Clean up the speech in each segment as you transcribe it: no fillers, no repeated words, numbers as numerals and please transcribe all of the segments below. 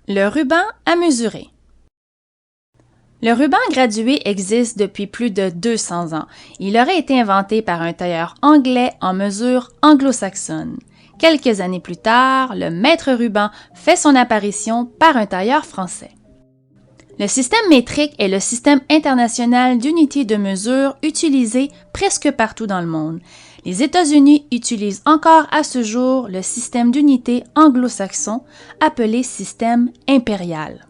Le ruban à mesurer. Le ruban gradué existe depuis plus de 200 ans. Il aurait été inventé par un tailleur anglais en mesure anglo-saxonne. Quelques années plus tard, le mètre ruban fait son apparition par un tailleur français. Le système métrique est le système international d'unités de mesure utilisé presque partout dans le monde. Les États-Unis utilisent encore à ce jour le système d'unités anglo-saxon appelé système impérial.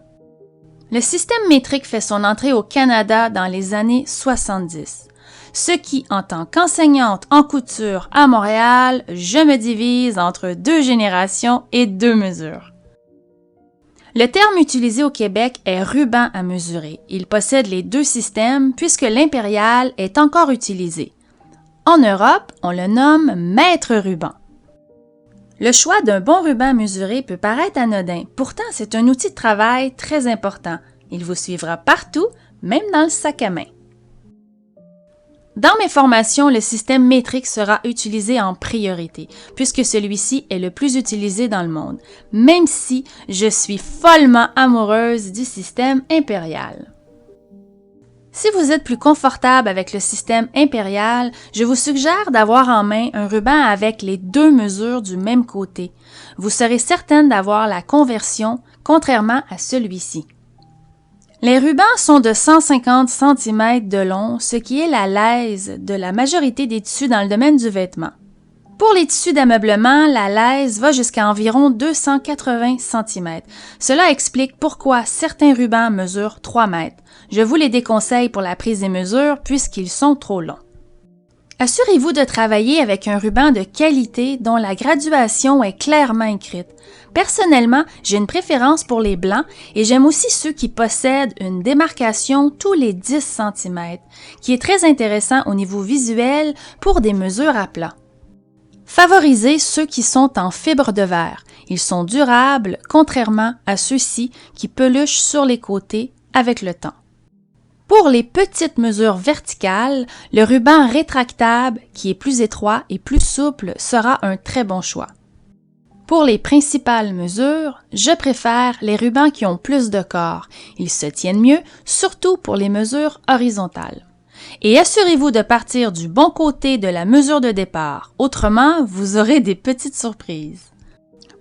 Le système métrique fait son entrée au Canada dans les années 70. Ce qui, en tant qu'enseignante en couture à Montréal, je me divise entre 2 générations et 2 mesures. Le terme utilisé au Québec est ruban à mesurer. Il possède les 2 systèmes puisque l'impérial est encore utilisé. En Europe, on le nomme mètre ruban. Le choix d'un bon ruban à mesurer peut paraître anodin, pourtant c'est un outil de travail très important. Il vous suivra partout, même dans le sac à main. Dans mes formations, le système métrique sera utilisé en priorité, puisque celui-ci est le plus utilisé dans le monde, même si je suis follement amoureuse du système impérial. Si vous êtes plus confortable avec le système impérial, je vous suggère d'avoir en main un ruban avec les 2 mesures du même côté. Vous serez certaine d'avoir la conversion, contrairement à celui-ci. Les rubans sont de 150 cm de long, ce qui est la lèse de la majorité des tissus dans le domaine du vêtement. Pour les tissus d'ameublement, la lèse va jusqu'à environ 280 cm. Cela explique pourquoi certains rubans mesurent 3 mètres. Je vous les déconseille pour la prise des mesures puisqu'ils sont trop longs. Assurez-vous de travailler avec un ruban de qualité dont la graduation est clairement écrite. Personnellement, j'ai une préférence pour les blancs et j'aime aussi ceux qui possèdent une démarcation tous les 10 cm, qui est très intéressant au niveau visuel pour des mesures à plat. Favorisez ceux qui sont en fibre de verre. Ils sont durables, contrairement à ceux-ci qui peluchent sur les côtés avec le temps. Pour les petites mesures verticales, le ruban rétractable, qui est plus étroit et plus souple, sera un très bon choix. Pour les principales mesures, je préfère les rubans qui ont plus de corps. Ils se tiennent mieux, surtout pour les mesures horizontales. Et assurez-vous de partir du bon côté de la mesure de départ, autrement vous aurez des petites surprises.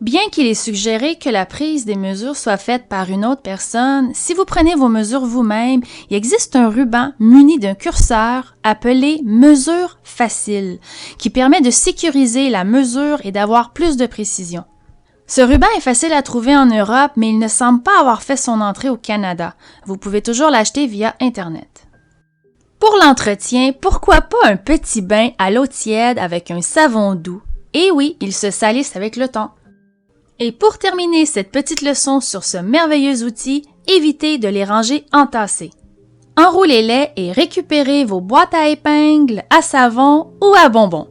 Bien qu'il est suggéré que la prise des mesures soit faite par une autre personne, si vous prenez vos mesures vous-même, il existe un ruban muni d'un curseur appelé « mesure facile » qui permet de sécuriser la mesure et d'avoir plus de précision. Ce ruban est facile à trouver en Europe, mais il ne semble pas avoir fait son entrée au Canada. Vous pouvez toujours l'acheter via Internet. Pour l'entretien, pourquoi pas un petit bain à l'eau tiède avec un savon doux? Et oui, ils se salissent avec le temps. Et pour terminer cette petite leçon sur ce merveilleux outil, évitez de les ranger entassés. Enroulez-les et récupérez vos boîtes à épingles, à savon ou à bonbons.